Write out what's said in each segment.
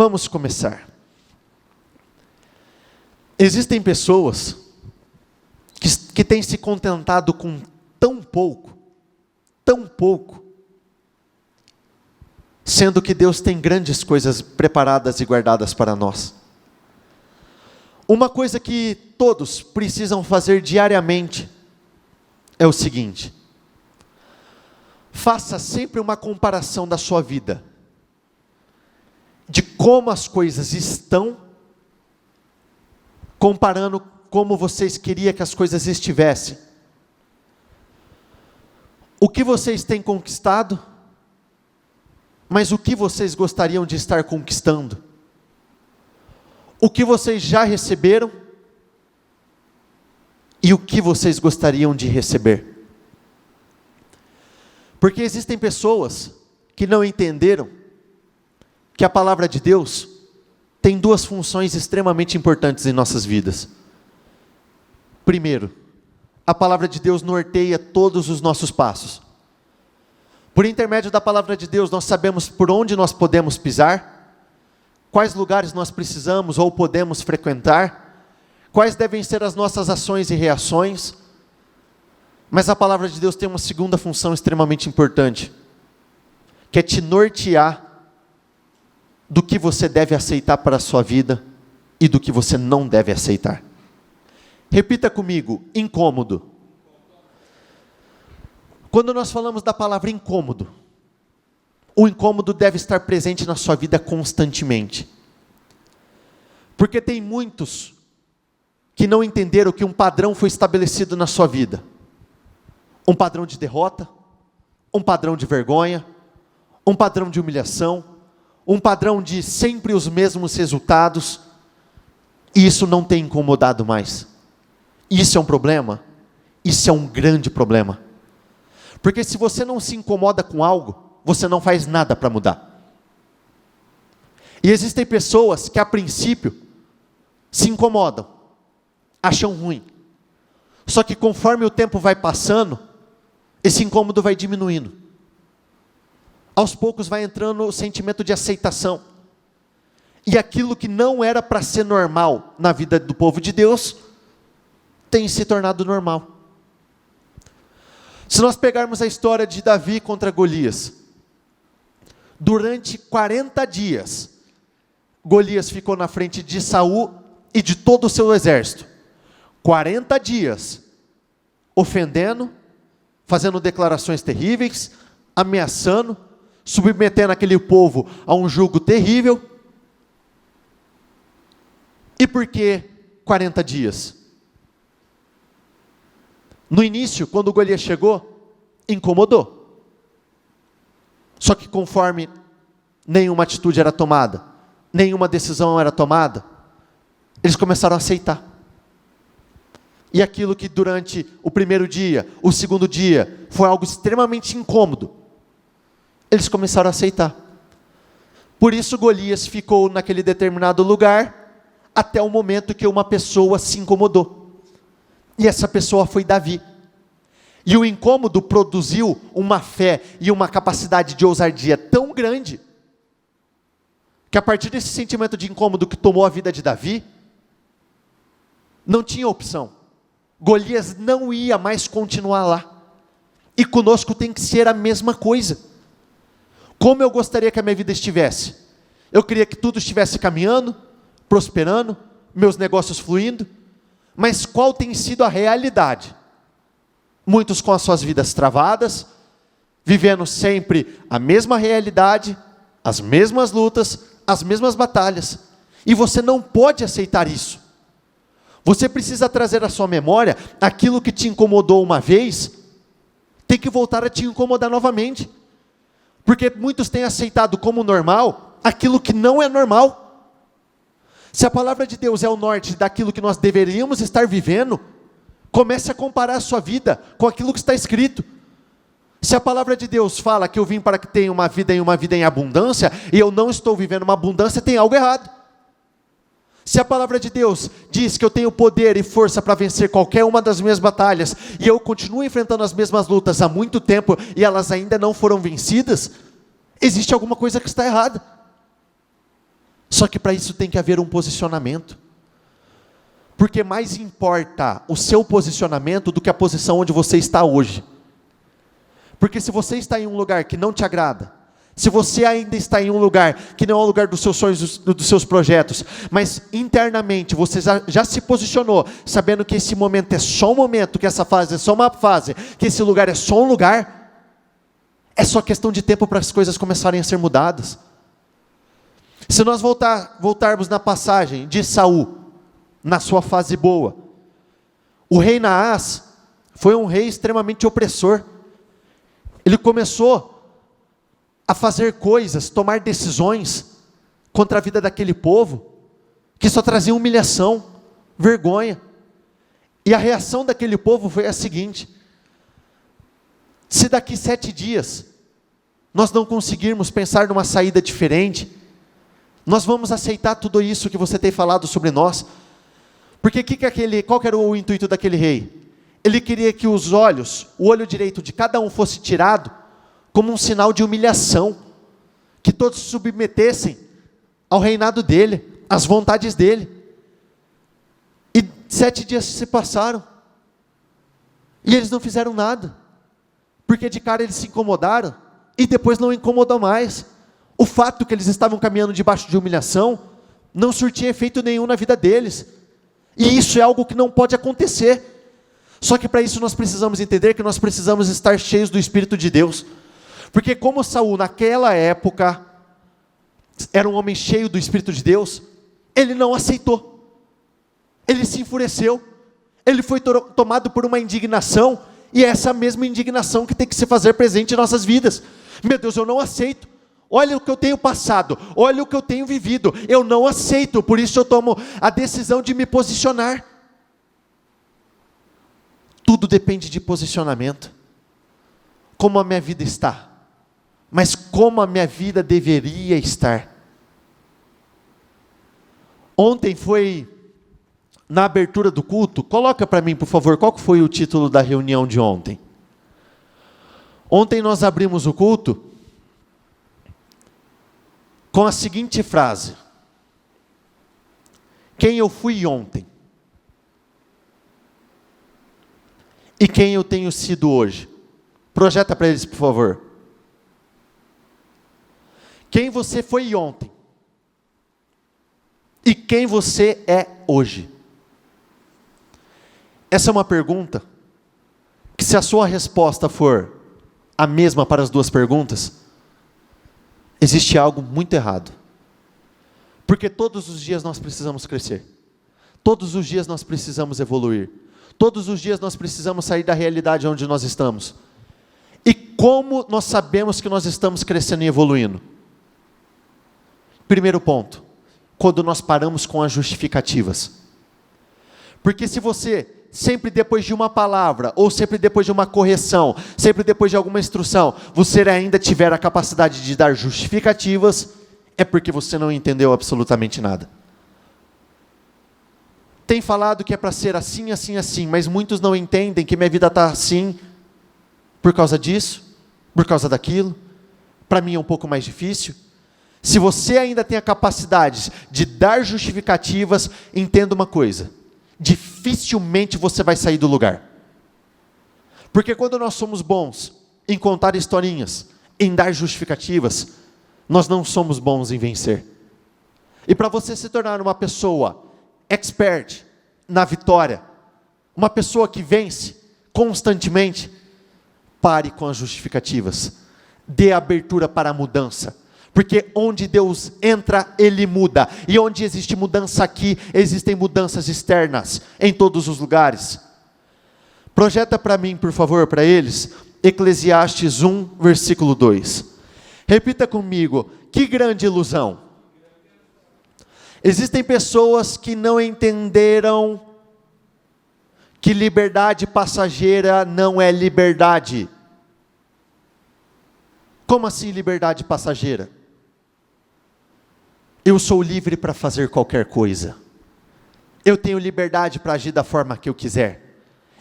Vamos começar. Existem pessoas que têm se contentado com tão pouco, sendo que Deus tem grandes coisas preparadas e guardadas para nós. Uma coisa que todos precisam fazer diariamente é o seguinte: faça sempre uma comparação da sua vida, de como as coisas estão, comparando como vocês queriam que as coisas estivessem. O que vocês têm conquistado, mas o que vocês gostariam de estar conquistando? O que vocês já receberam e o que vocês gostariam de receber? Porque existem pessoas que não entenderam que a palavra de Deus tem duas funções extremamente importantes em nossas vidas. Primeiro, a palavra de Deus norteia todos os nossos passos. Por intermédio da palavra de Deus, nós sabemos por onde nós podemos pisar, quais lugares nós precisamos ou podemos frequentar, quais devem ser as nossas ações e reações. Mas a palavra de Deus tem uma segunda função extremamente importante, que é te nortear do que você deve aceitar para a sua vida e do que você não deve aceitar. Repita comigo: incômodo. Quando nós falamos da palavra incômodo, o incômodo deve estar presente na sua vida constantemente. Porque tem muitos que não entenderam que um padrão foi estabelecido na sua vida. Um padrão de derrota, um padrão de vergonha, um padrão de humilhação, um padrão de sempre os mesmos resultados. E isso não tem incomodado mais. Isso é um problema? Isso é um grande problema. Porque se você não se incomoda com algo, você não faz nada para mudar. E existem pessoas que a princípio se incomodam, acham ruim. Só que conforme o tempo vai passando, esse incômodo vai diminuindo. Aos poucos vai entrando o sentimento de aceitação. E aquilo que não era para ser normal na vida do povo de Deus, tem se tornado normal. Se nós pegarmos a história de Davi contra Golias, durante 40 dias, Golias ficou na frente de Saul e de todo o seu exército. 40 dias, ofendendo, fazendo declarações terríveis, ameaçando, submetendo aquele povo a um jugo terrível. E por que 40 dias? No início, quando Golias chegou, incomodou. Só que conforme nenhuma atitude era tomada, nenhuma decisão era tomada, eles começaram a aceitar. E aquilo que durante o primeiro dia, o segundo dia, foi algo extremamente incômodo, eles começaram a aceitar. Por isso Golias ficou naquele determinado lugar, até o momento que uma pessoa se incomodou. E essa pessoa foi Davi. E o incômodo produziu uma fé e uma capacidade de ousadia tão grande, que a partir desse sentimento de incômodo que tomou a vida de Davi, não tinha opção. Golias não ia mais continuar lá. E conosco tem que ser a mesma coisa. Como eu gostaria que a minha vida estivesse? Eu queria que tudo estivesse caminhando, prosperando, meus negócios fluindo. Mas qual tem sido a realidade? Muitos com as suas vidas travadas, vivendo sempre a mesma realidade, as mesmas lutas, as mesmas batalhas. E você não pode aceitar isso. Você precisa trazer à sua memória aquilo que te incomodou uma vez, tem que voltar a te incomodar novamente. Porque muitos têm aceitado como normal aquilo que não é normal. Se a palavra de Deus é o norte daquilo que nós deveríamos estar vivendo, comece a comparar a sua vida com aquilo que está escrito. Se a palavra de Deus fala que eu vim para que tenha uma vida e uma vida em abundância, e eu não estou vivendo uma abundância, tem algo errado. Se a palavra de Deus diz que eu tenho poder e força para vencer qualquer uma das minhas batalhas, e eu continuo enfrentando as mesmas lutas há muito tempo, e elas ainda não foram vencidas, existe alguma coisa que está errada. Só que para isso tem que haver um posicionamento. Porque mais importa o seu posicionamento do que a posição onde você está hoje. Porque se você está em um lugar que não te agrada, se você ainda está em um lugar que não é o lugar dos seus sonhos, dos seus projetos, mas internamente você já se posicionou, sabendo que esse momento é só um momento, que essa fase é só uma fase, que esse lugar é só um lugar, é só questão de tempo para as coisas começarem a ser mudadas. Se nós voltarmos na passagem de Saul, na sua fase boa, o rei Naás foi um rei extremamente opressor. Ele começou a fazer coisas, tomar decisões contra a vida daquele povo, que só trazia humilhação, vergonha. E a reação daquele povo foi a seguinte: se daqui 7 dias nós não conseguirmos pensar numa saída diferente, nós vamos aceitar tudo isso que você tem falado sobre nós. Porque qual que era o intuito daquele rei? Ele queria que os olhos, o olho direito de cada um fosse tirado, como um sinal de humilhação, que todos se submetessem ao reinado dele, às vontades dele. E 7 dias se passaram, e eles não fizeram nada, porque de cara eles se incomodaram, e depois não incomodou mais. O fato que eles estavam caminhando debaixo de humilhação, não surtia efeito nenhum na vida deles, e isso é algo que não pode acontecer. Só que para isso nós precisamos entender que nós precisamos estar cheios do Espírito de Deus, porque como Saul naquela época era um homem cheio do Espírito de Deus, ele não aceitou, ele se enfureceu, ele foi tomado por uma indignação, e é essa mesma indignação que tem que se fazer presente em nossas vidas. Meu Deus, eu não aceito, olha o que eu tenho passado, olha o que eu tenho vivido, eu não aceito, por isso eu tomo a decisão de me posicionar. Tudo depende de posicionamento. Como a minha vida está, mas como a minha vida deveria estar. Ontem foi na abertura do culto, coloca para mim por favor, qual foi o título da reunião de ontem? Ontem nós abrimos o culto com a seguinte frase: quem eu fui ontem e quem eu tenho sido hoje. Projeta para eles por favor. Quem você foi ontem e quem você é hoje. Essa é uma pergunta que, se a sua resposta for a mesma para as duas perguntas, existe algo muito errado. Porque todos os dias nós precisamos crescer. Todos os dias nós precisamos evoluir. Todos os dias nós precisamos sair da realidade onde nós estamos. E como nós sabemos que nós estamos crescendo e evoluindo? Primeiro ponto, quando nós paramos com as justificativas. Porque se você, sempre depois de uma palavra, ou sempre depois de uma correção, sempre depois de alguma instrução, você ainda tiver a capacidade de dar justificativas, é porque você não entendeu absolutamente nada. Tem falado que é para ser assim, assim, assim, mas muitos não entendem que minha vida está assim, por causa disso, por causa daquilo. Para mim é um pouco mais difícil. Se você ainda tem a capacidade de dar justificativas, entenda uma coisa: dificilmente você vai sair do lugar. Porque quando nós somos bons em contar historinhas, em dar justificativas, nós não somos bons em vencer. E para você se tornar uma pessoa expert na vitória, uma pessoa que vence constantemente, pare com as justificativas, dê abertura para a mudança. Porque onde Deus entra, Ele muda. E onde existe mudança aqui, existem mudanças externas, em todos os lugares. Projeta para mim, por favor, para eles, Eclesiastes 1, versículo 2. Repita comigo: que grande ilusão. Existem pessoas que não entenderam que liberdade passageira não é liberdade. Como assim liberdade passageira? Eu sou livre para fazer qualquer coisa. Eu tenho liberdade para agir da forma que eu quiser.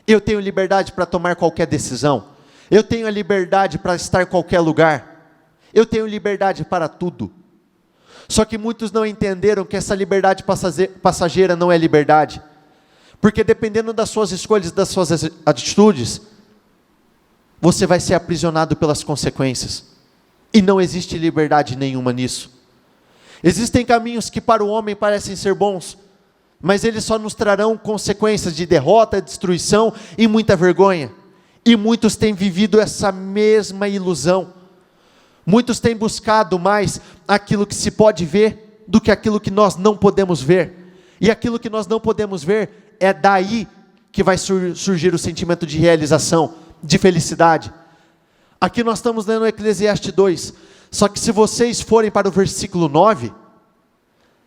Eu tenho liberdade para tomar qualquer decisão. Eu tenho a liberdade para estar em qualquer lugar. Eu tenho liberdade para tudo. Só que muitos não entenderam que essa liberdade passageira não é liberdade. Porque dependendo das suas escolhas, das suas atitudes, você vai ser aprisionado pelas consequências. E não existe liberdade nenhuma nisso. Existem caminhos que para o homem parecem ser bons, mas eles só nos trarão consequências de derrota, destruição e muita vergonha. E muitos têm vivido essa mesma ilusão. Muitos têm buscado mais aquilo que se pode ver do que aquilo que nós não podemos ver. E aquilo que nós não podemos ver, é daí que vai surgir o sentimento de realização, de felicidade. Aqui nós estamos lendo Eclesiastes 2, só que se vocês forem para o versículo 9,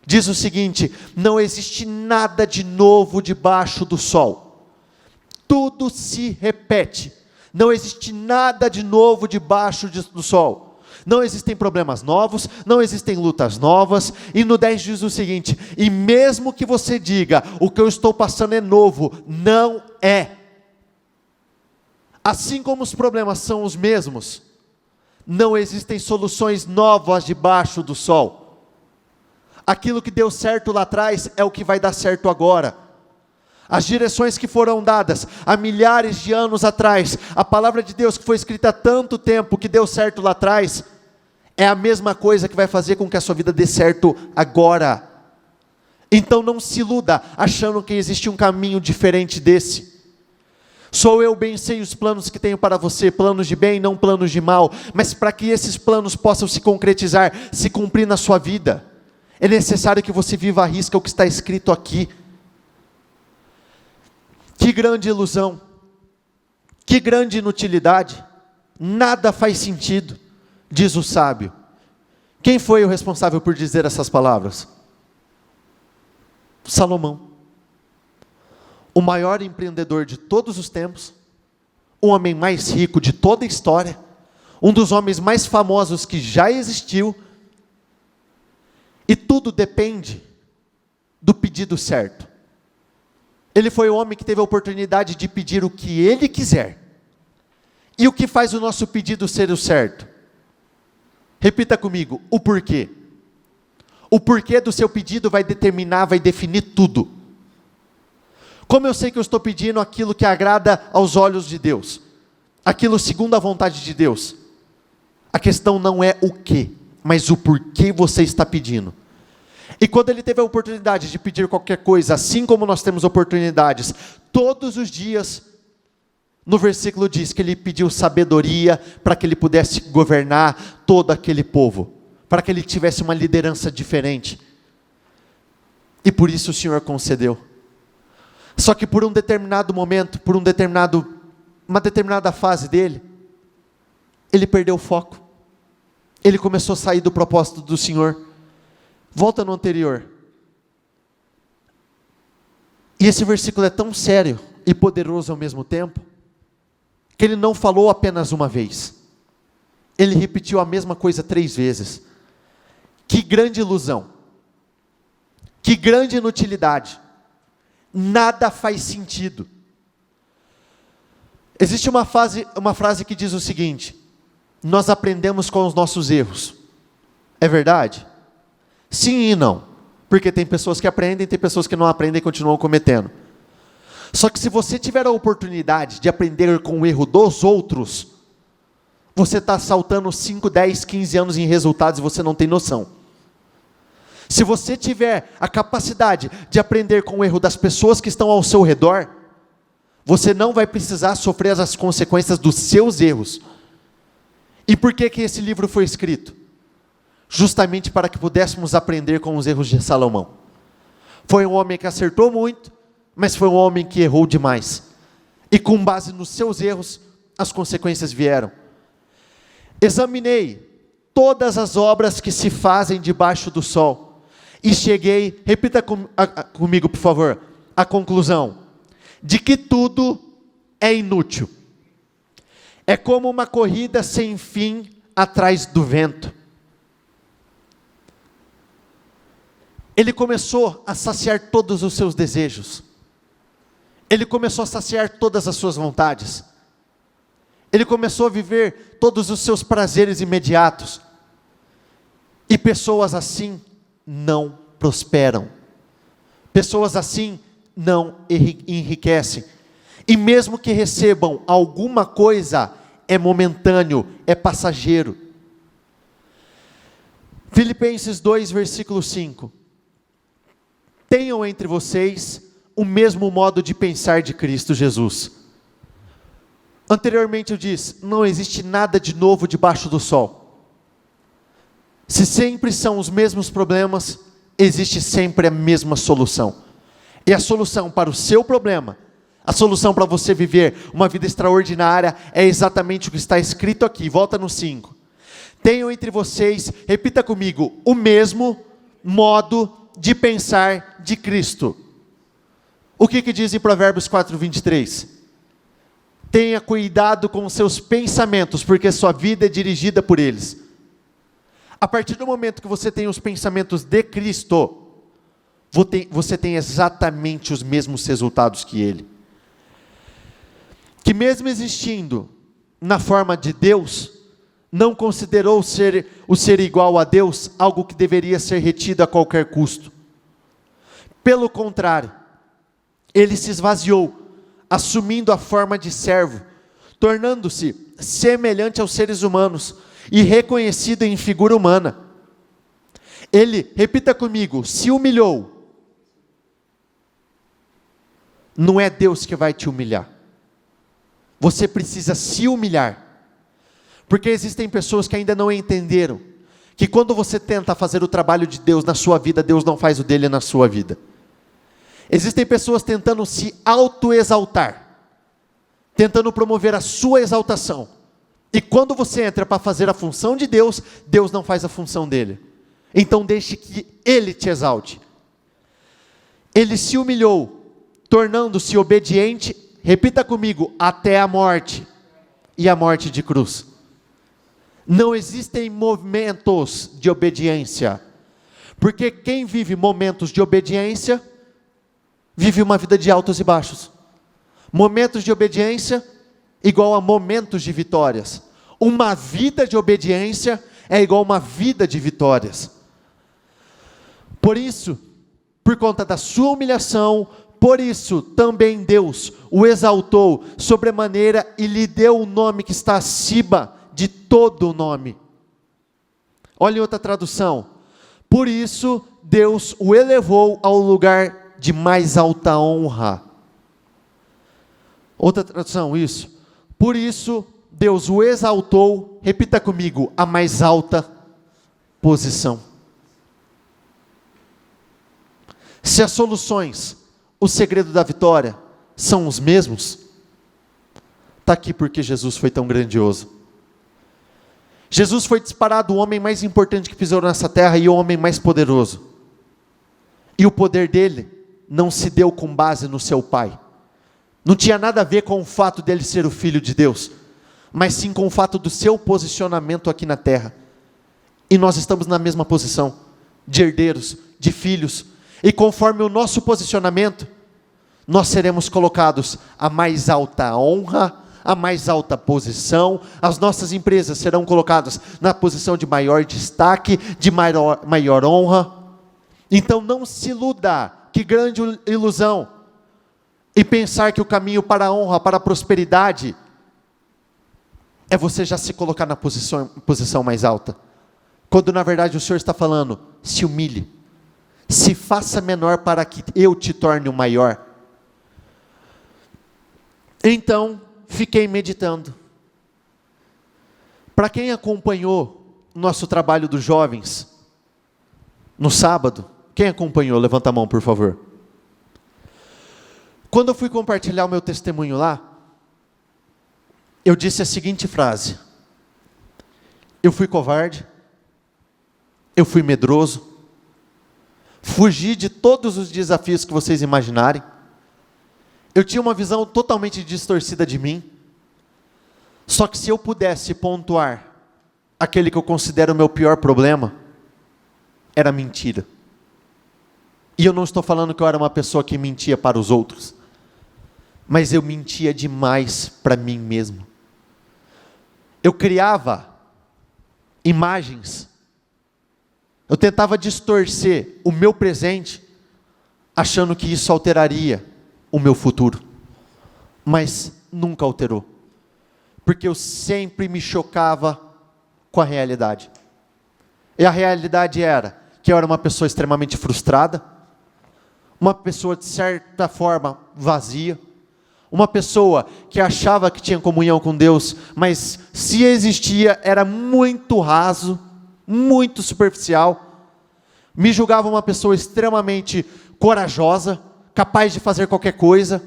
diz o seguinte: não existe nada de novo debaixo do sol, tudo se repete, não existe nada de novo debaixo do sol. Não existem problemas novos, não existem lutas novas. E no 10 diz o seguinte: e mesmo que você diga, o que eu estou passando é novo, não é. Assim como os problemas são os mesmos, não existem soluções novas debaixo do sol. Aquilo que deu certo lá atrás é o que vai dar certo agora. As direções que foram dadas há milhares de anos atrás, a palavra de Deus que foi escrita há tanto tempo, que deu certo lá atrás, é a mesma coisa que vai fazer com que a sua vida dê certo agora. Então não se iluda achando que existe um caminho diferente desse. Sou eu bem sei os planos que tenho para você, planos de bem, não planos de mal. Mas para que esses planos possam se concretizar, se cumprir na sua vida, é necessário que você viva à risca o que está escrito aqui. Que grande ilusão, que grande inutilidade, nada faz sentido, diz o sábio. Quem foi o responsável por dizer essas palavras? Salomão. O maior empreendedor de todos os tempos, o homem mais rico de toda a história, um dos homens mais famosos que já existiu, e tudo depende do pedido certo. Ele foi o homem que teve a oportunidade de pedir o que ele quiser. E o que faz o nosso pedido ser o certo? Repita comigo, o porquê. O porquê do seu pedido vai determinar, vai definir tudo. Como eu sei que eu estou pedindo aquilo que agrada aos olhos de Deus? Aquilo segundo a vontade de Deus? A questão não é o que, mas o porquê você está pedindo. E quando ele teve a oportunidade de pedir qualquer coisa, assim como nós temos oportunidades, todos os dias, no versículo diz que ele pediu sabedoria para que ele pudesse governar todo aquele povo, para que ele tivesse uma liderança diferente. E por isso o Senhor concedeu. Só que por um determinado momento, uma determinada fase dele, ele perdeu o foco. Ele começou a sair do propósito do Senhor. Volta no anterior. E esse versículo é tão sério e poderoso ao mesmo tempo, que ele não falou apenas uma vez. Ele repetiu a mesma coisa 3 vezes. Que grande ilusão. Que grande inutilidade. Nada faz sentido. Existe uma frase que diz o seguinte: nós aprendemos com os nossos erros. É verdade? Sim e não. Porque tem pessoas que aprendem, tem pessoas que não aprendem e continuam cometendo. Só que se você tiver a oportunidade de aprender com o erro dos outros, você está saltando 5, 10, 15 anos em resultados e você não tem noção. Se você tiver a capacidade de aprender com o erro das pessoas que estão ao seu redor, você não vai precisar sofrer as consequências dos seus erros. E por que esse livro foi escrito? Justamente para que pudéssemos aprender com os erros de Salomão. Foi um homem que acertou muito, mas foi um homem que errou demais. E com base nos seus erros, as consequências vieram. Examinei todas as obras que se fazem debaixo do sol, e cheguei, repita comigo por favor, a conclusão, de que tudo é inútil. É como uma corrida sem fim atrás do vento. Ele começou a saciar todos os seus desejos. Ele começou a saciar todas as suas vontades. Ele começou a viver todos os seus prazeres imediatos. E pessoas assim não prosperam. Pessoas assim não enriquecem. E mesmo que recebam alguma coisa, é momentâneo, é passageiro. Filipenses 2, versículo 5. Tenham entre vocês o mesmo modo de pensar de Cristo Jesus. Anteriormente eu disse, não existe nada de novo debaixo do sol. Se sempre são os mesmos problemas, existe sempre a mesma solução. E a solução para o seu problema, a solução para você viver uma vida extraordinária, é exatamente o que está escrito aqui. Volta no 5. Tenham entre vocês, repita comigo, o mesmo modo de pensar de Cristo. O que diz em Provérbios 4, 23? Tenha cuidado com os seus pensamentos, porque sua vida é dirigida por eles. A partir do momento que você tem os pensamentos de Cristo, você tem exatamente os mesmos resultados que Ele. Que mesmo existindo na forma de Deus, não considerou o ser igual a Deus algo que deveria ser retido a qualquer custo. Pelo contrário, Ele se esvaziou, assumindo a forma de servo, tornando-se semelhante aos seres humanos e reconhecido em figura humana. Ele, repita comigo, se humilhou. Não é Deus que vai te humilhar. Você precisa se humilhar. Porque existem pessoas que ainda não entenderam que quando você tenta fazer o trabalho de Deus na sua vida, Deus não faz o dele na sua vida. Existem pessoas tentando se autoexaltar, tentando promover a sua exaltação. E quando você entra para fazer a função de Deus, Deus não faz a função dele. Então deixe que Ele te exalte. Ele se humilhou, tornando-se obediente, repita comigo, até a morte, e a morte de cruz. Não existem momentos de obediência, porque quem vive momentos de obediência, vive uma vida de altos e baixos. Momentos de obediência, igual a momentos de vitórias. Uma vida de obediência é igual a uma vida de vitórias. Por isso, por conta da sua humilhação, por isso também Deus o exaltou sobremaneira e lhe deu um nome que está acima de todo o nome. Olha outra tradução. Por isso Deus o elevou ao lugar de mais alta honra. Outra tradução, isso. Por isso Deus o exaltou, repita comigo, a mais alta posição. Se as soluções, o segredo da vitória, são os mesmos, está aqui porque Jesus foi tão grandioso. Jesus foi disparado o homem mais importante que pisou nessa terra e o homem mais poderoso. E o poder dele não se deu com base no seu pai. Não tinha nada a ver com o fato dele ser o filho de Deus, mas sim com o fato do seu posicionamento aqui na terra. E nós estamos na mesma posição, de herdeiros, de filhos. E conforme o nosso posicionamento, nós seremos colocados à mais alta honra, a mais alta posição, as nossas empresas serão colocadas na posição de maior destaque, de maior honra. Então não se iluda, que grande ilusão, e pensar que o caminho para a honra, para a prosperidade, é você já se colocar na posição mais alta, quando na verdade o Senhor está falando, se humilhe, se faça menor para que eu te torne o maior. Então, fiquei meditando. Para quem acompanhou nosso trabalho dos jovens, no sábado, quem acompanhou? Levanta a mão, por favor. Quando eu fui compartilhar o meu testemunho lá, eu disse a seguinte frase: eu fui covarde, eu fui medroso, fugi de todos os desafios que vocês imaginarem, eu tinha uma visão totalmente distorcida de mim. Só que se eu pudesse pontuar aquele que eu considero o meu pior problema, era mentira. E eu não estou falando que eu era uma pessoa que mentia para os outros, mas eu mentia demais para mim mesmo. Eu criava imagens Eu tentava distorcer o meu presente, achando que isso alteraria o meu futuro. Mas nunca alterou. Porque eu sempre me chocava com a realidade. E a realidade era que eu era uma pessoa extremamente frustrada, uma pessoa de certa forma vazia, uma pessoa que achava que tinha comunhão com Deus, mas se existia era muito raso, muito superficial. Me julgava uma pessoa extremamente corajosa, capaz de fazer qualquer coisa.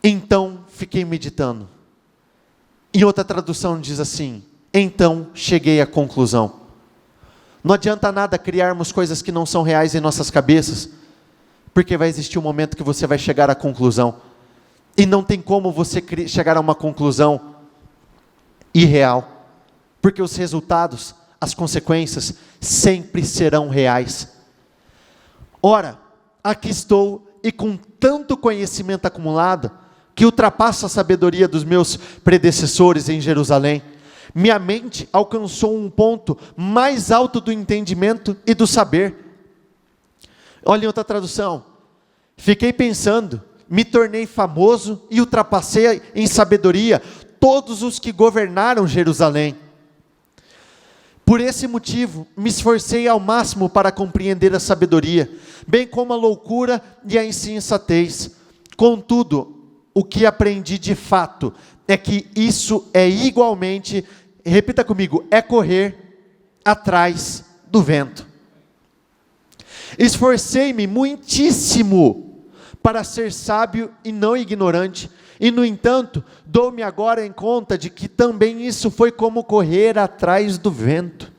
Então fiquei meditando. Em outra tradução diz assim: então cheguei à conclusão. Não adianta nada criarmos coisas que não são reais em nossas cabeças, porque vai existir um momento que você vai chegar à conclusão. E não tem como você chegar a uma conclusão irreal, porque os resultados, as consequências, sempre serão reais. Ora, aqui estou, e com tanto conhecimento acumulado, que ultrapassa a sabedoria dos meus predecessores em Jerusalém, minha mente alcançou um ponto mais alto do entendimento e do saber. Olha em outra tradução: fiquei pensando, me tornei famoso e ultrapassei em sabedoria todos os que governaram Jerusalém. Por esse motivo, me esforcei ao máximo para compreender a sabedoria, bem como a loucura e a insensatez. Contudo, o que aprendi de fato é que isso é igualmente, repita comigo, é correr atrás do vento. Esforcei-me muitíssimo para ser sábio e não ignorante, e no entanto, dou-me agora em conta de que também isso foi como correr atrás do vento.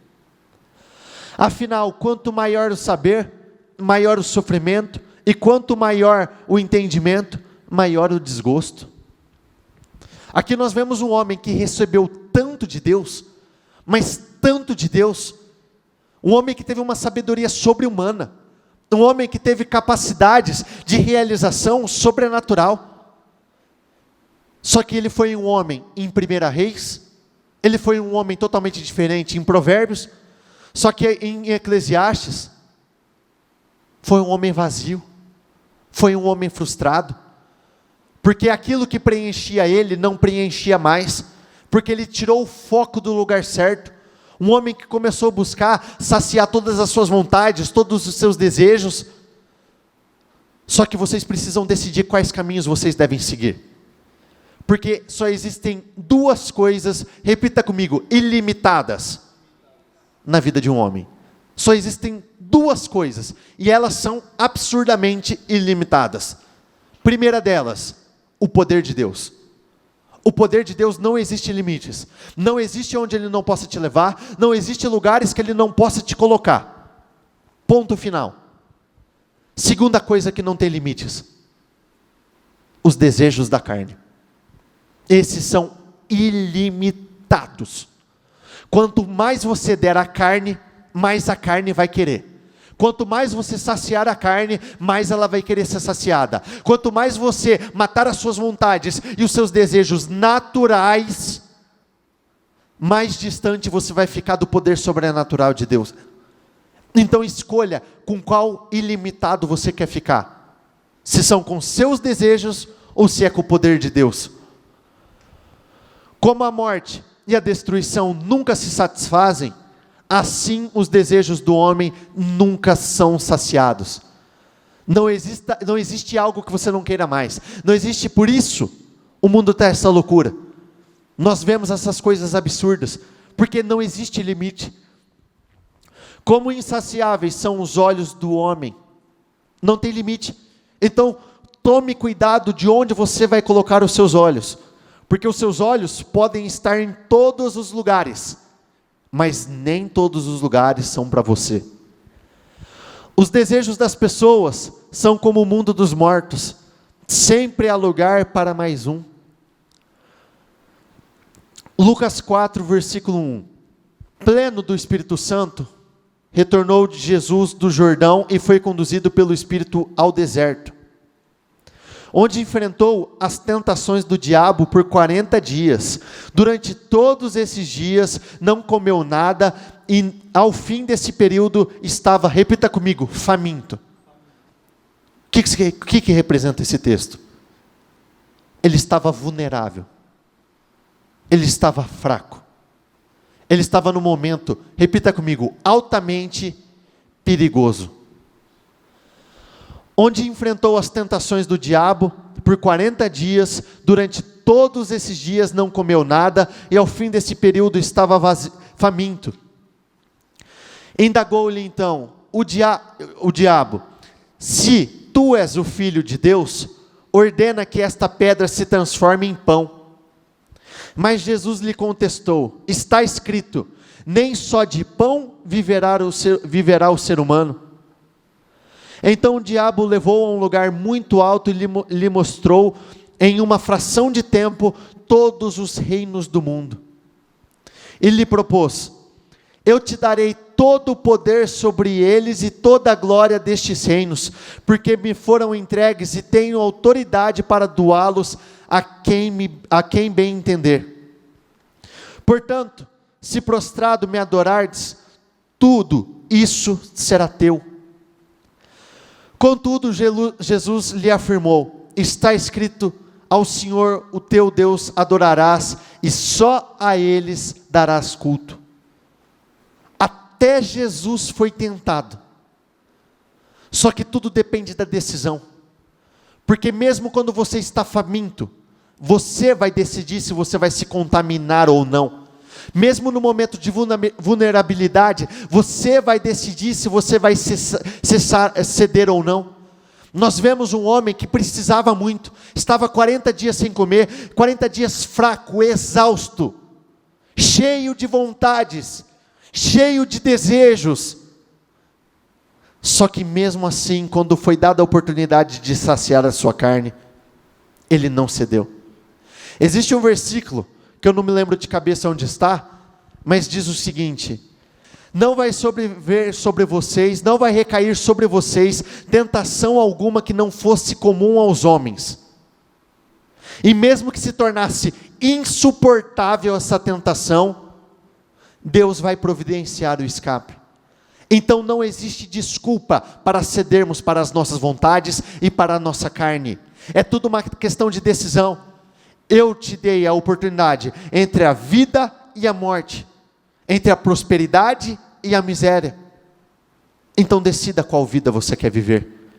Afinal, quanto maior o saber, maior o sofrimento, e quanto maior o entendimento, maior o desgosto. Aqui nós vemos um homem que recebeu tanto de Deus, mas tanto de Deus, um homem que teve uma sabedoria sobre-humana, um homem que teve capacidades de realização sobrenatural. Só que ele foi um homem em 1 Reis, ele foi um homem totalmente diferente em Provérbios, só que em Eclesiastes, foi um homem vazio, foi um homem frustrado, porque aquilo que preenchia ele não preenchia mais, porque ele tirou o foco do lugar certo. Um homem que começou a buscar saciar todas as suas vontades, todos os seus desejos. Só que vocês precisam decidir quais caminhos vocês devem seguir, porque só existem duas coisas, repita comigo, ilimitadas na vida de um homem. Só existem duas coisas, e elas são absurdamente ilimitadas. Primeira delas, o poder de Deus. O poder de Deus não existe limites, não existe onde Ele não possa te levar, não existe lugares que Ele não possa te colocar. Ponto final. Segunda coisa que não tem limites, os desejos da carne. Esses são ilimitados. Quanto mais você der à carne, mais a carne vai querer. Quanto mais você saciar a carne, mais ela vai querer ser saciada. Quanto mais você matar as suas vontades e os seus desejos naturais, mais distante você vai ficar do poder sobrenatural de Deus. Então escolha com qual ilimitado você quer ficar. Se são com seus desejos ou se é com o poder de Deus. Como a morte e a destruição nunca se satisfazem, assim os desejos do homem nunca são saciados. Não existe algo que você não queira mais. Não existe, por isso o mundo está essa loucura. Nós vemos essas coisas absurdas, porque não existe limite. Como insaciáveis são os olhos do homem, não tem limite. Então tome cuidado de onde você vai colocar os seus olhos, porque os seus olhos podem estar em todos os lugares, mas nem todos os lugares são para você. Os desejos das pessoas são como o mundo dos mortos, sempre há lugar para mais um. Lucas 4, versículo 1. Pleno do Espírito Santo, retornou de Jesus do Jordão e foi conduzido pelo Espírito ao deserto, onde enfrentou as tentações do diabo por 40 dias. Durante todos esses dias não comeu nada e ao fim desse período estava, repita comigo, faminto. O que representa esse texto? Ele estava vulnerável. Ele estava fraco. Ele estava no momento, repita comigo, altamente perigoso. Onde enfrentou as tentações do diabo por 40 dias, durante todos esses dias não comeu nada, e ao fim desse período estava faminto. Indagou-lhe então o diabo: se tu és o Filho de Deus, ordena que esta pedra se transforme em pão. Mas Jesus lhe contestou: está escrito, nem só de pão viverá o ser humano. Então o diabo o levou a um lugar muito alto e lhe mostrou, em uma fração de tempo, todos os reinos do mundo. E lhe propôs: eu te darei todo o poder sobre eles e toda a glória destes reinos, porque me foram entregues e tenho autoridade para doá-los a quem bem entender. Portanto, se prostrado me adorardes, tudo isso será teu. Contudo, Jesus lhe afirmou: está escrito, ao Senhor o teu Deus adorarás, e só a eles darás culto. Até Jesus foi tentado. Só que tudo depende da decisão. Porque mesmo quando você está faminto, você vai decidir se você vai se contaminar ou não. Mesmo no momento de vulnerabilidade, você vai decidir se você vai ceder ou não. Nós vemos um homem que precisava muito, estava 40 dias sem comer, 40 dias fraco, exausto, cheio de vontades, cheio de desejos. Só que mesmo assim, quando foi dada a oportunidade de saciar a sua carne, ele não cedeu. Existe um versículo, que eu não me lembro de cabeça onde está, mas diz o seguinte: não vai sobreviver sobre vocês, não vai recair sobre vocês tentação alguma que não fosse comum aos homens. E mesmo que se tornasse insuportável essa tentação, Deus vai providenciar o escape. Então não existe desculpa para cedermos para as nossas vontades e para a nossa carne. É tudo uma questão de decisão. Eu te dei a oportunidade entre a vida e a morte, entre a prosperidade e a miséria. Então decida qual vida você quer viver.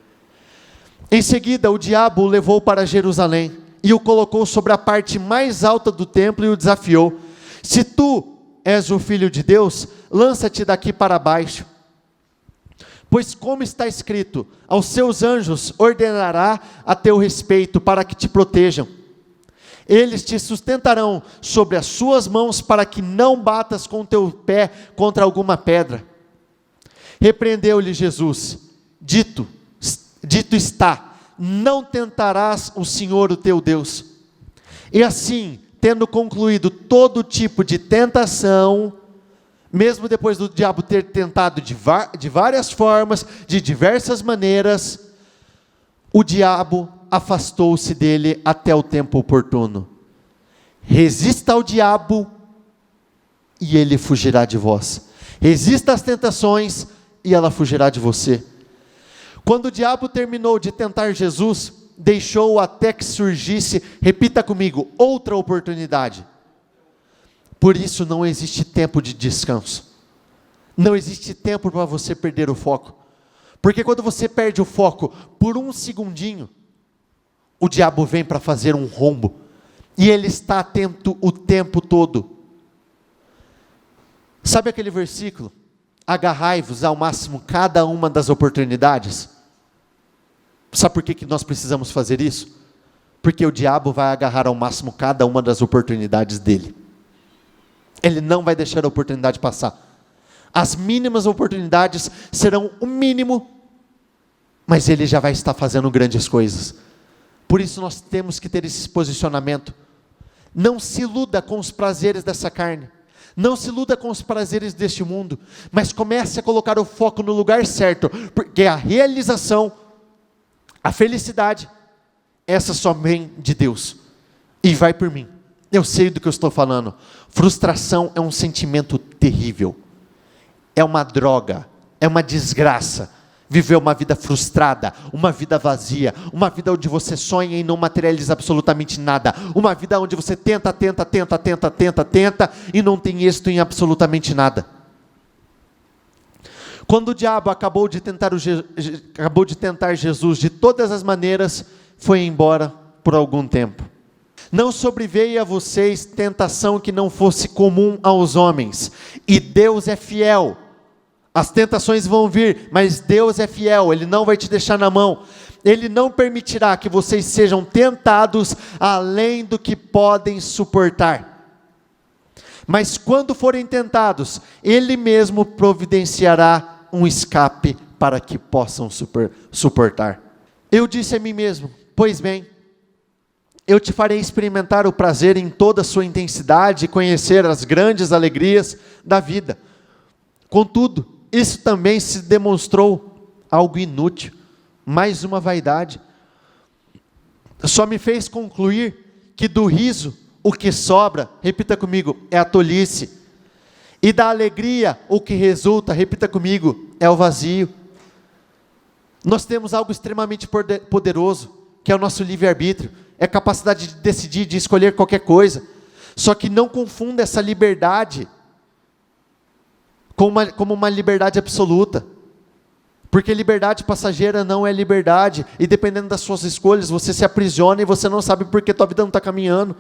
Em seguida, o diabo o levou para Jerusalém e o colocou sobre a parte mais alta do templo e o desafiou: se tu és o Filho de Deus, lança-te daqui para baixo. Pois como está escrito, aos seus anjos ordenará a teu respeito para que te protejam. Eles te sustentarão sobre as suas mãos para que não batas com teu pé contra alguma pedra. Repreendeu-lhe Jesus: dito está, não tentarás o Senhor o teu Deus. E assim, tendo concluído todo tipo de tentação, mesmo depois do diabo ter tentado de várias formas, de diversas maneiras, o diabo afastou-se dele até o tempo oportuno. Resista ao diabo e ele fugirá de vós. Resista às tentações e ela fugirá de você. Quando o diabo terminou de tentar Jesus, deixou até que surgisse, repita comigo, outra oportunidade. Por isso não existe tempo de descanso. Não existe tempo para você perder o foco. Porque quando você perde o foco por um segundinho, o diabo vem para fazer um rombo. E ele está atento o tempo todo. Sabe aquele versículo? Agarrai-vos ao máximo cada uma das oportunidades. Sabe por que nós precisamos fazer isso? Porque o diabo vai agarrar ao máximo cada uma das oportunidades dele. Ele não vai deixar a oportunidade passar. As mínimas oportunidades serão o mínimo, mas ele já vai estar fazendo grandes coisas. Por isso nós temos que ter esse posicionamento. Não se iluda com os prazeres dessa carne. Não se iluda com os prazeres deste mundo. Mas comece a colocar o foco no lugar certo. Porque a realização, a felicidade essa só vem de Deus. E vai por mim. Eu sei do que eu estou falando. Frustração é um sentimento terrível. É uma droga. É uma desgraça. Viver uma vida frustrada, uma vida vazia, uma vida onde você sonha e não materializa absolutamente nada, uma vida onde você tenta e não tem êxito em absolutamente nada. Quando o diabo acabou de tentar Jesus de todas as maneiras, foi embora por algum tempo. Não sobreveio a vocês tentação que não fosse comum aos homens, e Deus é fiel. As tentações vão vir, mas Deus é fiel, Ele não vai te deixar na mão. Ele não permitirá que vocês sejam tentados além do que podem suportar. Mas quando forem tentados, Ele mesmo providenciará um escape para que possam suportar. Eu disse a mim mesmo, pois bem, eu te farei experimentar o prazer em toda a sua intensidade e conhecer as grandes alegrias da vida. Contudo, isso também se demonstrou algo inútil, mais uma vaidade. Só me fez concluir que do riso o que sobra, repita comigo, é a tolice. E da alegria o que resulta, repita comigo, é o vazio. Nós temos algo extremamente poderoso, que é o nosso livre-arbítrio, é a capacidade de decidir, de escolher qualquer coisa. Só que não confunda essa liberdade como uma liberdade absoluta, porque liberdade passageira não é liberdade, e dependendo das suas escolhas, você se aprisiona e você não sabe por que tua vida não está caminhando.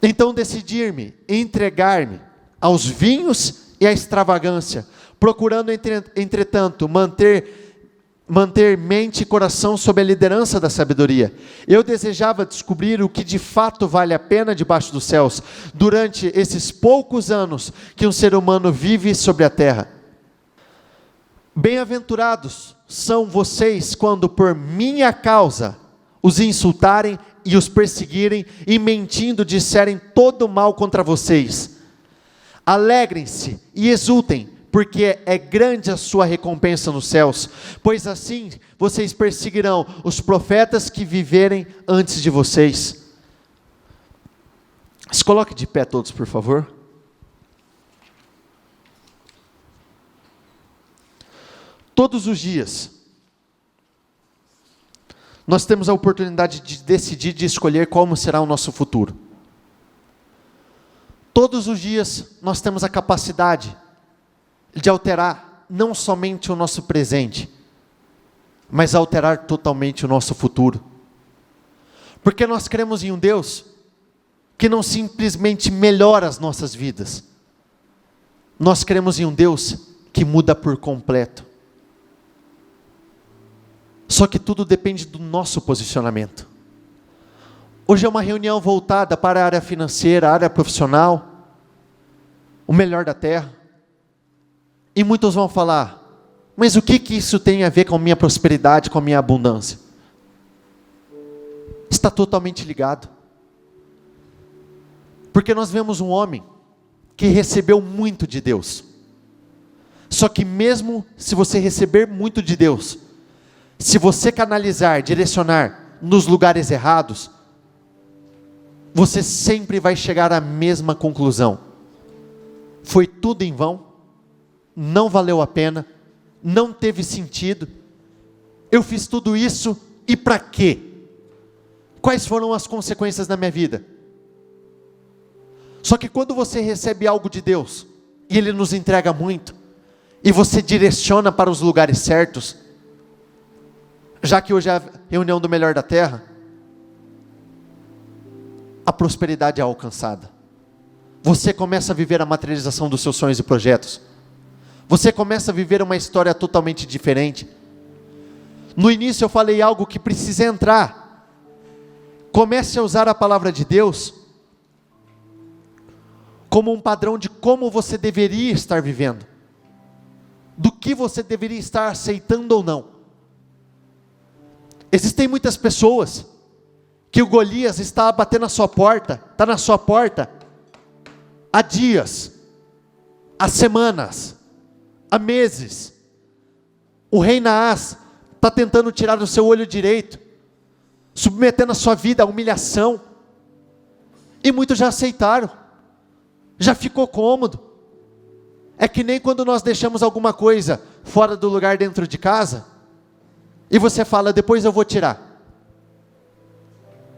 Então decidir-me, entregar-me aos vinhos e à extravagância, procurando entretanto manter mente e coração sob a liderança da sabedoria. Eu desejava descobrir o que de fato vale a pena debaixo dos céus, durante esses poucos anos que um ser humano vive sobre a terra. Bem-aventurados são vocês quando por minha causa os insultarem e os perseguirem e mentindo disserem todo mal contra vocês. Alegrem-se e exultem, porque é grande a sua recompensa nos céus, pois assim vocês perseguirão os profetas que viverem antes de vocês. Se coloque de pé todos, por favor. Todos os dias, nós temos a oportunidade de decidir, de escolher como será o nosso futuro. Todos os dias, nós temos a capacidade de alterar não somente o nosso presente, mas alterar totalmente o nosso futuro. Porque nós cremos em um Deus que não simplesmente melhora as nossas vidas. Nós cremos em um Deus que muda por completo. Só que tudo depende do nosso posicionamento. Hoje é uma reunião voltada para a área financeira, a área profissional, o melhor da terra. E muitos vão falar, mas o que isso tem a ver com a minha prosperidade, com a minha abundância? Está totalmente ligado. Porque nós vemos um homem que recebeu muito de Deus. Só que mesmo se você receber muito de Deus, se você canalizar, direcionar nos lugares errados, você sempre vai chegar à mesma conclusão. Foi tudo em vão, não valeu a pena, não teve sentido, eu fiz tudo isso e para quê? Quais foram as consequências na minha vida? Só que quando você recebe algo de Deus, e Ele nos entrega muito, e você direciona para os lugares certos, já que hoje é a reunião do melhor da terra, a prosperidade é alcançada. Você começa a viver a materialização dos seus sonhos e projetos. Você começa a viver uma história totalmente diferente. No início eu falei algo que precisa entrar. Comece a usar a palavra de Deus como um padrão de como você deveria estar vivendo, do que você deveria estar aceitando ou não. Existem muitas pessoas que o Golias está batendo na sua porta, está na sua porta há dias, há semanas, há meses. O rei Naás está tentando tirar o seu olho direito, submetendo a sua vida à humilhação. E muitos já aceitaram, já ficou cômodo. É que nem quando nós deixamos alguma coisa fora do lugar dentro de casa, e você fala, depois eu vou tirar.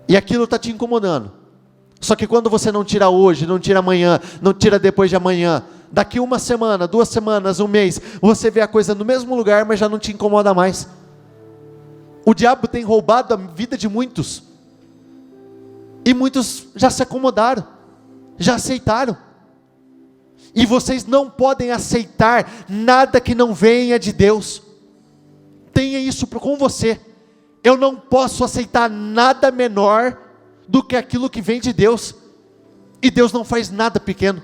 E aquilo está te incomodando. Só que quando você não tira hoje, não tira amanhã, não tira depois de amanhã, daqui uma semana, 2 semanas, um mês, você vê a coisa no mesmo lugar, mas já não te incomoda mais. O diabo tem roubado a vida de muitos. E muitos já se acomodaram, já aceitaram. E vocês não podem aceitar nada que não venha de Deus. Tenha isso com você. Eu não posso aceitar nada menor do que aquilo que vem de Deus. E Deus não faz nada pequeno.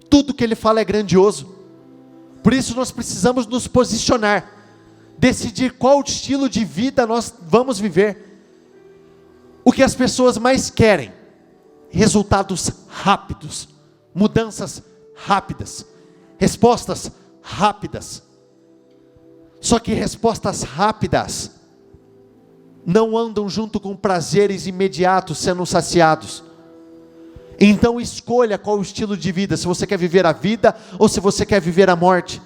Tudo que Ele fala é grandioso. Por isso nós precisamos nos posicionar, decidir qual estilo de vida nós vamos viver. O que as pessoas mais querem: resultados rápidos, mudanças rápidas, respostas rápidas. Só que respostas rápidas não andam junto com prazeres imediatos sendo saciados. Então escolha qual o estilo de vida, se você quer viver a vida ou se você quer viver a morte.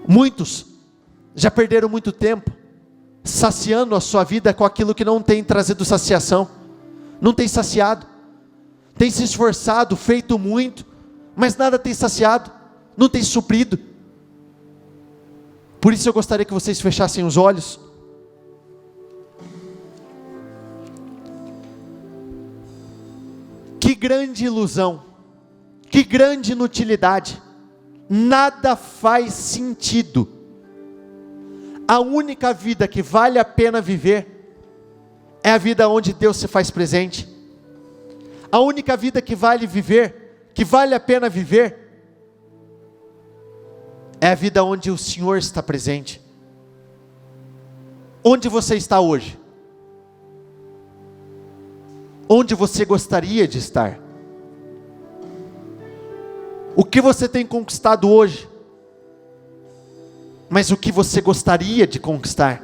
Muitos já perderam muito tempo saciando a sua vida com aquilo que não tem trazido saciação, não tem saciado, tem se esforçado, feito muito, mas nada tem saciado, não tem suprido. Por isso eu gostaria que vocês fechassem os olhos. Que grande ilusão, que grande inutilidade, nada faz sentido. A única vida que vale a pena viver é a vida onde Deus se faz presente. A única vida que vale a pena viver, é a vida onde o Senhor está presente. Onde você está hoje? Onde você gostaria de estar? O que você tem conquistado hoje? Mas o que você gostaria de conquistar?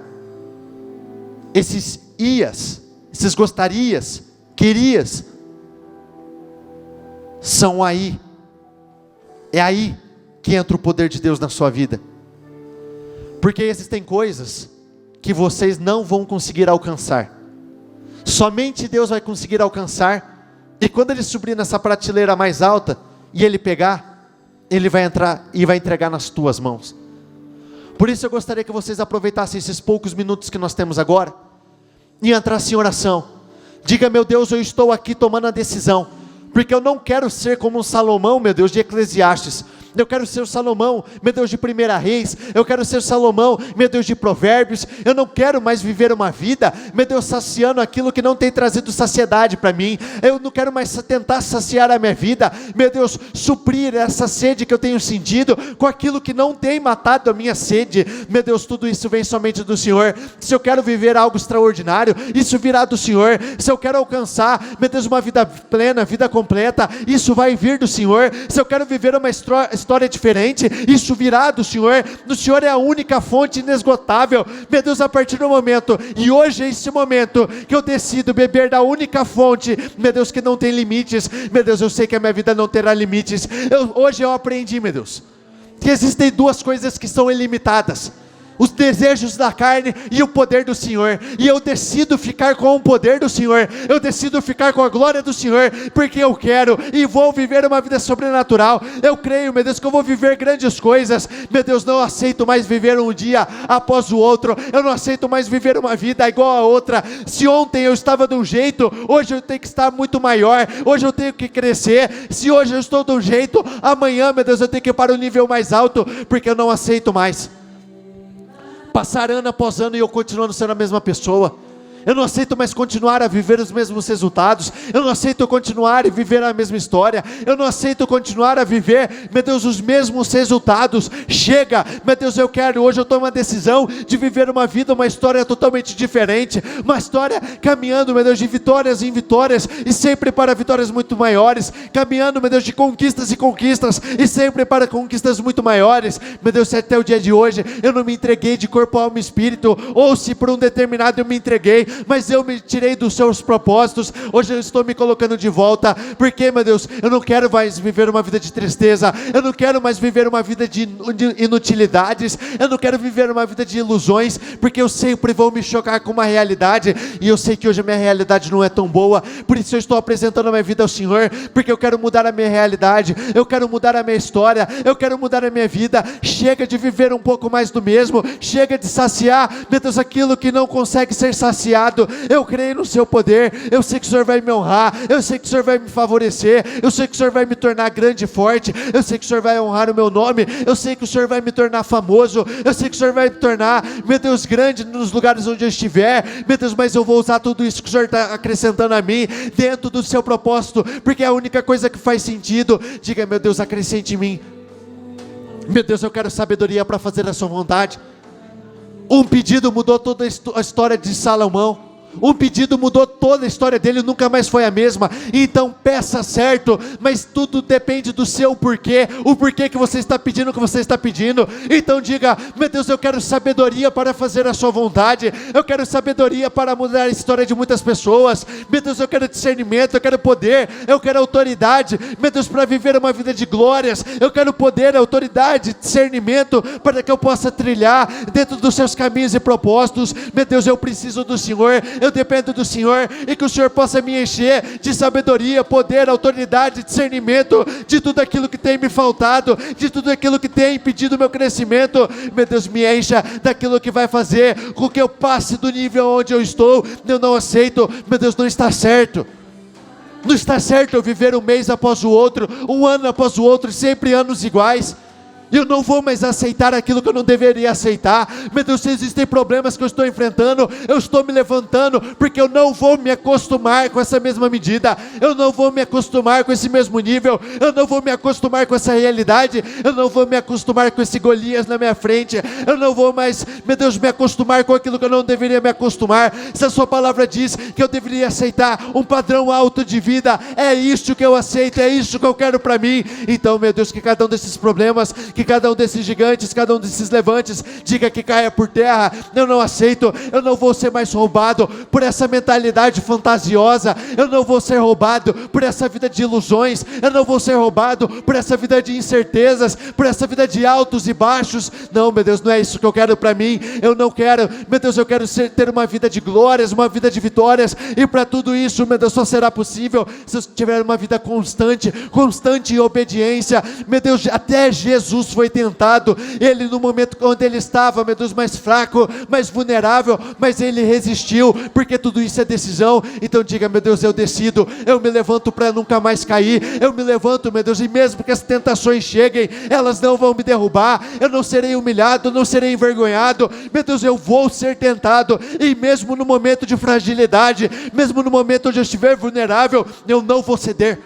Esses ias, esses gostarias, querias, são aí. É aí que entra o poder de Deus na sua vida. Porque existem coisas que vocês não vão conseguir alcançar. Somente Deus vai conseguir alcançar. E quando Ele subir nessa prateleira mais alta e Ele pegar, Ele vai entrar e vai entregar nas tuas mãos. Por isso eu gostaria que vocês aproveitassem esses poucos minutos que nós temos agora e entrassem em oração. Diga: meu Deus, eu estou aqui tomando a decisão, porque eu não quero ser como um Salomão, meu Deus, de Eclesiastes. Eu quero ser o Salomão, meu Deus, de 1 Reis. Eu quero ser o Salomão, meu Deus, de Provérbios. Eu não quero mais viver uma vida, meu Deus, saciando aquilo que não tem trazido saciedade para mim. Eu não quero mais tentar saciar a minha vida, meu Deus, suprir essa sede que eu tenho sentido com aquilo que não tem matado a minha sede. Meu Deus, tudo isso vem somente do Senhor. Se eu quero viver algo extraordinário, isso virá do Senhor. Se eu quero alcançar, meu Deus, uma vida plena, vida completa, isso vai vir do Senhor. Se eu quero viver uma história diferente, isso virá do Senhor. O Senhor é a única fonte inesgotável, meu Deus, a partir do momento, e hoje é esse momento, que eu decido beber da única fonte, meu Deus, que não tem limites. Meu Deus, eu sei que a minha vida não terá limites. Hoje eu aprendi, meu Deus, que existem 2 coisas que são ilimitadas: os desejos da carne e o poder do Senhor. E eu decido ficar com o poder do Senhor, eu decido ficar com a glória do Senhor, porque eu quero e vou viver uma vida sobrenatural. Eu creio, meu Deus, que eu vou viver grandes coisas. Meu Deus, não aceito mais viver um dia após o outro. Eu não aceito mais viver uma vida igual a outra. Se ontem eu estava de um jeito, hoje eu tenho que estar muito maior. Hoje eu tenho que crescer. Se hoje eu estou de um jeito, amanhã, meu Deus, eu tenho que ir para um nível mais alto, porque eu não aceito mais passar ano após ano e eu continuando sendo a mesma pessoa. Eu não aceito mais continuar a viver os mesmos resultados. Eu não aceito continuar a viver a mesma história. Eu não aceito continuar a viver, meu Deus, os mesmos resultados. Chega, meu Deus, eu quero, hoje eu tomo uma decisão de viver uma vida, uma história totalmente diferente. Uma história caminhando, meu Deus, de vitórias em vitórias e sempre para vitórias muito maiores. Caminhando, meu Deus, de conquistas e conquistas e sempre para conquistas muito maiores. Meu Deus, se até o dia de hoje eu não me entreguei de corpo, alma e espírito, ou se por um determinado eu me entreguei, mas eu me tirei dos seus propósitos, hoje eu estou me colocando de volta, porque, meu Deus, eu não quero mais viver uma vida de tristeza, eu não quero mais viver uma vida de inutilidades, eu não quero viver uma vida de ilusões, porque eu sempre vou me chocar com uma realidade, e eu sei que hoje a minha realidade não é tão boa, por isso eu estou apresentando a minha vida ao Senhor, porque eu quero mudar a minha realidade, eu quero mudar a minha história, eu quero mudar a minha vida. Chega de viver um pouco mais do mesmo, chega de saciar, meu Deus, aquilo que não consegue ser saciado. Eu creio no seu poder, eu sei que o Senhor vai me honrar, eu sei que o Senhor vai me favorecer, eu sei que o Senhor vai me tornar grande e forte, eu sei que o Senhor vai honrar o meu nome, eu sei que o Senhor vai me tornar famoso, eu sei que o Senhor vai me tornar, meu Deus, grande nos lugares onde eu estiver, meu Deus, mas eu vou usar tudo isso que o Senhor está acrescentando a mim, dentro do seu propósito, porque é a única coisa que faz sentido. Diga, meu Deus, acrescente em mim. Meu Deus, eu quero sabedoria para fazer a sua vontade. Um pedido mudou toda a história de Salomão. Um pedido mudou toda a história dele, nunca mais foi a mesma. Então peça certo, mas tudo depende do seu porquê. O porquê que você está pedindo o que você está pedindo. Então diga, meu Deus, eu quero sabedoria para fazer a sua vontade. Eu quero sabedoria para mudar a história de muitas pessoas. Meu Deus, eu quero discernimento, eu quero poder, eu quero autoridade. Meu Deus, para viver uma vida de glórias. Eu quero poder, autoridade, discernimento, para que eu possa trilhar dentro dos seus caminhos e propósitos. Meu Deus, eu preciso do Senhor, eu dependo do Senhor, e que o Senhor possa me encher de sabedoria, poder, autoridade, discernimento, de tudo aquilo que tem me faltado, de tudo aquilo que tem impedido o meu crescimento. Meu Deus, me encha daquilo que vai fazer com que eu passe do nível onde eu estou. Eu não aceito, meu Deus, não está certo. Não está certo eu viver um mês após o outro, um ano após o outro, sempre anos iguais. Eu não vou mais aceitar aquilo que eu não deveria aceitar. Meu Deus, se existem problemas que eu estou enfrentando, eu estou me levantando, porque eu não vou me acostumar com essa mesma medida, eu não vou me acostumar com esse mesmo nível, eu não vou me acostumar com essa realidade, eu não vou me acostumar com esse Golias na minha frente, eu não vou mais, meu Deus, me acostumar com aquilo que eu não deveria me acostumar. Se a sua palavra diz que eu deveria aceitar um padrão alto de vida, é isso que eu aceito, é isso que eu quero para mim. Então, meu Deus, que cada um desses problemas, que cada um desses gigantes, cada um desses levantes, diga que caia por terra. Eu não aceito, eu não vou ser mais roubado por essa mentalidade fantasiosa, eu não vou ser roubado por essa vida de ilusões, eu não vou ser roubado por essa vida de incertezas, por essa vida de altos e baixos. Não, meu Deus, não é isso que eu quero para mim. Eu não quero, meu Deus, eu quero ter uma vida de glórias, uma vida de vitórias, e para tudo isso, meu Deus, só será possível se eu tiver uma vida constante em obediência. Meu Deus, até Jesus foi tentado, ele no momento onde ele estava, meu Deus, mais fraco, mais vulnerável, mas ele resistiu, porque tudo isso é decisão. Então diga, meu Deus, eu decido, eu me levanto para nunca mais cair, eu me levanto, meu Deus, e mesmo que as tentações cheguem, elas não vão me derrubar, eu não serei humilhado, não serei envergonhado. Meu Deus, eu vou ser tentado, e mesmo no momento de fragilidade, mesmo no momento onde eu estiver vulnerável, eu não vou ceder.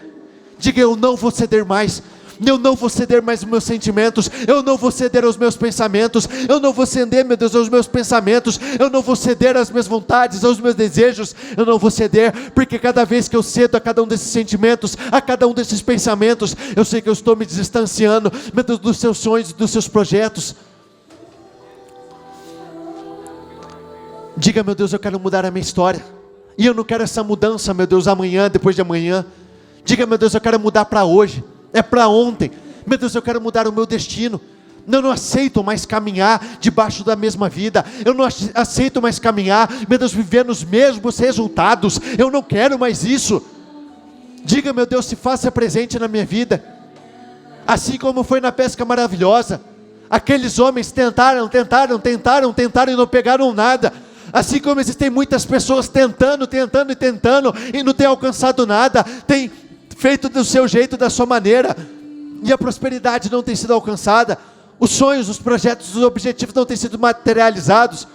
Diga, eu não vou ceder mais. Eu não vou ceder mais os meus sentimentos, eu não vou ceder aos meus pensamentos, eu não vou ceder, meu Deus, aos meus pensamentos, eu não vou ceder às minhas vontades, aos meus desejos, eu não vou ceder, porque cada vez que eu cedo a cada um desses sentimentos, a cada um desses pensamentos, eu sei que eu estou me distanciando, meu Deus, dos seus sonhos, dos seus projetos. Diga, meu Deus, eu quero mudar a minha história, e eu não quero essa mudança, meu Deus, amanhã, depois de amanhã. Diga, meu Deus, eu quero mudar para hoje, é para ontem. Meu Deus, eu quero mudar o meu destino. Eu não aceito mais caminhar debaixo da mesma vida, eu não aceito mais caminhar, meu Deus, viver nos mesmos resultados, eu não quero mais isso. Diga, meu Deus, se faça presente na minha vida, assim como foi na pesca maravilhosa. Aqueles homens tentaram e não pegaram nada. Assim como existem muitas pessoas tentando e não tem alcançado nada, tem feito do seu jeito, da sua maneira, e a prosperidade não tem sido alcançada, os sonhos, os projetos, os objetivos não têm sido materializados.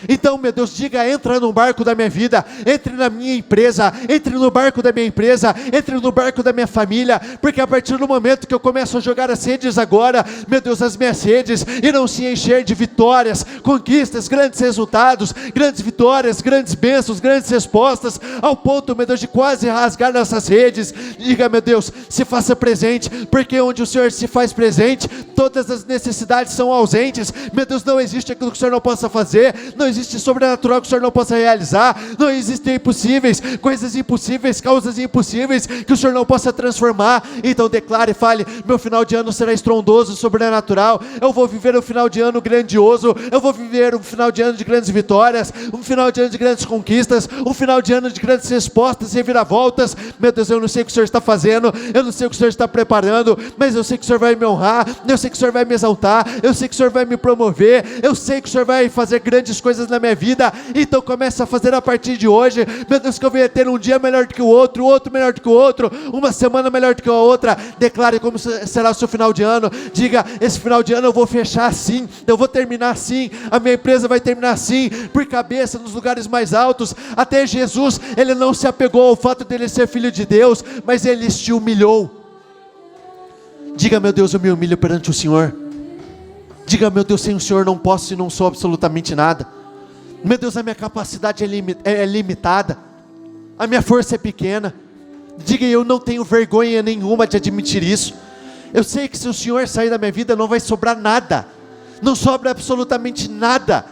Então, meu Deus, diga, entra no barco da minha vida, entre na minha empresa, entre no barco da minha empresa, entre no barco da minha família, porque a partir do momento que eu começo a jogar as redes agora, meu Deus, as minhas redes irão se encher de vitórias, conquistas, grandes resultados, grandes vitórias, grandes bênçãos, grandes respostas, ao ponto, meu Deus, de quase rasgar nossas redes. Diga, meu Deus, se faça presente, porque onde o Senhor se faz presente, todas as necessidades são ausentes. Meu Deus, não existe aquilo que o Senhor não possa fazer, não existe sobrenatural que o Senhor não possa realizar, não existem impossíveis, coisas impossíveis, causas impossíveis que o Senhor não possa transformar. Então declare e fale: meu final de ano será estrondoso, sobrenatural, eu vou viver um final de ano grandioso, eu vou viver um final de ano de grandes vitórias, um final de ano de grandes conquistas, um final de ano de grandes respostas e reviravoltas. Meu Deus, eu não sei o que o Senhor está fazendo, eu não sei o que o Senhor está preparando, mas eu sei que o Senhor vai me honrar, eu sei que o Senhor vai me exaltar, eu sei que o Senhor vai me promover, eu sei que o Senhor vai fazer grandes coisas na minha vida. Então comece a fazer a partir de hoje. Meu Deus, que eu venha ter um dia melhor do que o outro melhor do que o outro, uma semana melhor do que a outra. Declare como será o seu final de ano. Diga: esse final de ano eu vou fechar assim, eu vou terminar assim, a minha empresa vai terminar assim, por cabeça, nos lugares mais altos. Até Jesus, ele não se apegou ao fato dele ser filho de Deus, mas ele se humilhou. Diga: meu Deus, eu me humilho perante o Senhor. Diga: meu Deus, sem o Senhor não posso e não sou absolutamente nada. Meu Deus, a minha capacidade é limitada, a minha força é pequena. Diga: eu não tenho vergonha nenhuma de admitir isso. Eu sei que se o Senhor sair da minha vida não vai sobrar nada, não sobra absolutamente nada.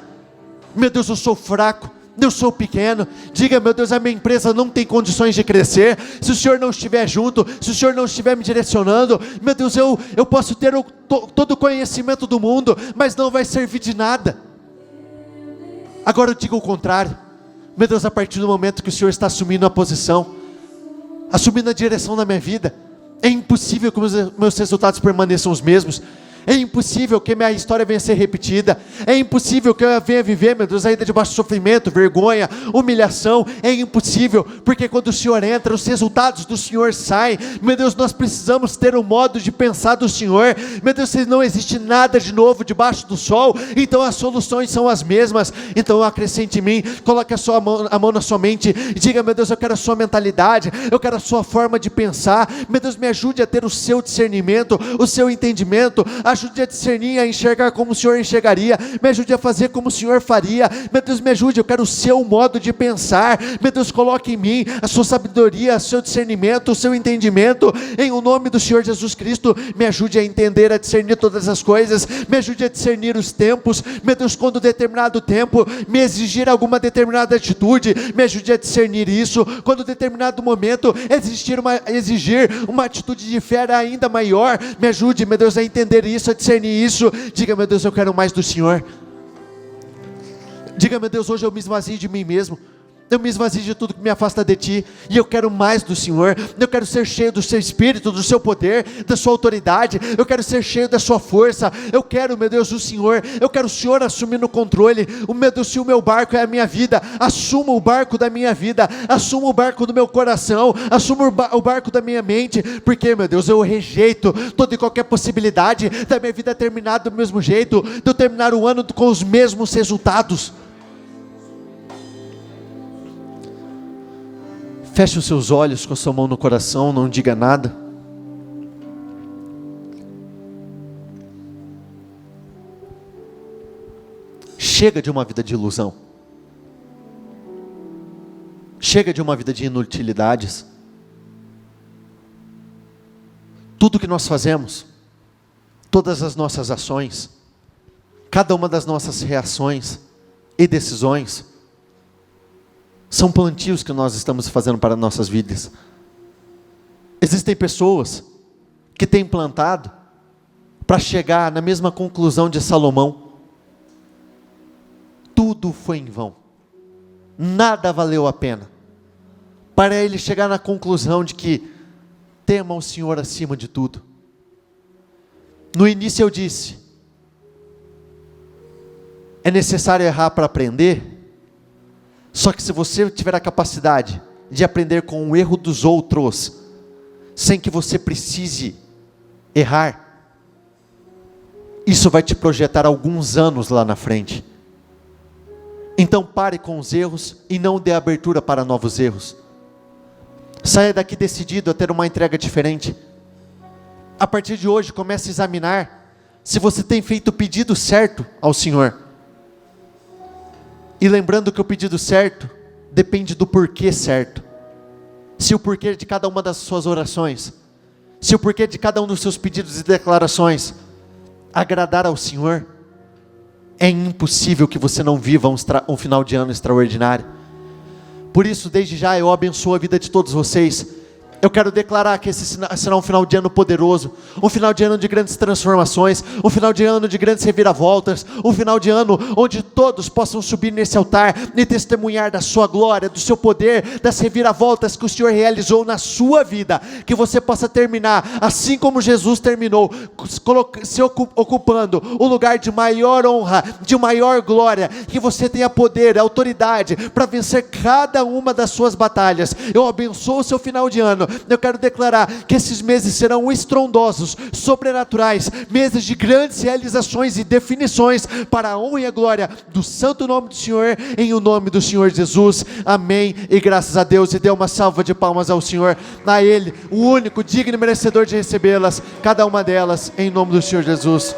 Meu Deus, eu sou fraco, eu sou pequeno. Diga: meu Deus, a minha empresa não tem condições de crescer, se o Senhor não estiver junto, se o Senhor não estiver me direcionando. Meu Deus, eu posso ter todo o conhecimento do mundo, mas não vai servir de nada. Agora eu digo o contrário. Meu Deus, a partir do momento que o Senhor está assumindo a posição, assumindo a direção da minha vida, é impossível que os meus resultados permaneçam os mesmos. É impossível que minha história venha a ser repetida. É impossível que eu venha viver, meu Deus, ainda debaixo de sofrimento, vergonha, humilhação. É impossível, porque quando o Senhor entra, os resultados do Senhor saem. Meu Deus, nós precisamos ter um modo de pensar do Senhor. Meu Deus, se não existe nada de novo debaixo do sol, então as soluções são as mesmas. Então acrescente em mim, coloque a mão na sua mente e diga: meu Deus, eu quero a sua mentalidade, eu quero a sua forma de pensar. Meu Deus, me ajude a ter o seu discernimento, o seu entendimento. Ajude a discernir, a enxergar como o Senhor enxergaria. Me ajude a fazer como o Senhor faria. Meu Deus, me ajude, eu quero o seu modo de pensar. Meu Deus, coloque em mim a sua sabedoria, o seu discernimento, o seu entendimento. Em o nome do Senhor Jesus Cristo, me ajude a entender, a discernir todas as coisas. Me ajude a discernir os tempos. Meu Deus, quando determinado tempo me exigir alguma determinada atitude, me ajude a discernir isso. Quando determinado momento exigir uma atitude de fé ainda maior, me ajude, meu Deus, a entender isso, a discernir isso. Diga: meu Deus, eu quero mais do Senhor. Diga: meu Deus, hoje eu me esvazio de mim mesmo, eu me esvazio de tudo que me afasta de Ti, e eu quero mais do Senhor. Eu quero ser cheio do Seu Espírito, do Seu poder, da Sua autoridade. Eu quero ser cheio da Sua força. Eu quero, meu Deus, o Senhor. Eu quero o Senhor assumindo o controle. Meu Deus, se o meu barco é a minha vida, assuma o barco da minha vida, assuma o barco do meu coração, assuma o barco da minha mente. Porque, meu Deus, eu rejeito toda e qualquer possibilidade da minha vida terminar do mesmo jeito, de eu terminar o ano com os mesmos resultados. Feche os seus olhos com a sua mão no coração, não diga nada. Chega de uma vida de ilusão. Chega de uma vida de inutilidades. Tudo que nós fazemos, todas as nossas ações, cada uma das nossas reações e decisões, são plantios que nós estamos fazendo para nossas vidas. Existem pessoas que têm plantado para chegar na mesma conclusão de Salomão. Tudo foi em vão, nada valeu a pena, para ele chegar na conclusão de que tema o Senhor acima de tudo. No início eu disse, é necessário errar para aprender. Só que se você tiver a capacidade de aprender com o erro dos outros, sem que você precise errar, isso vai te projetar alguns anos lá na frente. Então pare com os erros e não dê abertura para novos erros. Saia daqui decidido a ter uma entrega diferente. A partir de hoje comece a examinar se você tem feito o pedido certo ao Senhor. E lembrando que o pedido certo depende do porquê certo. Se o porquê de cada uma das suas orações, se o porquê de cada um dos seus pedidos e declarações agradar ao Senhor, é impossível que você não viva um final de ano extraordinário. Por isso, desde já, eu abençoo a vida de todos vocês. Eu quero declarar que esse será um final de ano poderoso, um final de ano de grandes transformações, um final de ano de grandes reviravoltas, um final de ano onde todos possam subir nesse altar e testemunhar da sua glória, do seu poder, das reviravoltas que o Senhor realizou na sua vida, que você possa terminar, assim como Jesus terminou, se ocupando o lugar de maior honra, de maior glória, que você tenha poder, autoridade, para vencer cada uma das suas batalhas. Eu abençoo o seu final de ano. Eu quero declarar que esses meses serão estrondosos, sobrenaturais, meses de grandes realizações e definições para a honra e a glória do santo nome do Senhor, em o nome do Senhor Jesus, amém, e graças a Deus. E dê uma salva de palmas ao Senhor, a Ele, o único digno e merecedor de recebê-las, cada uma delas, em nome do Senhor Jesus.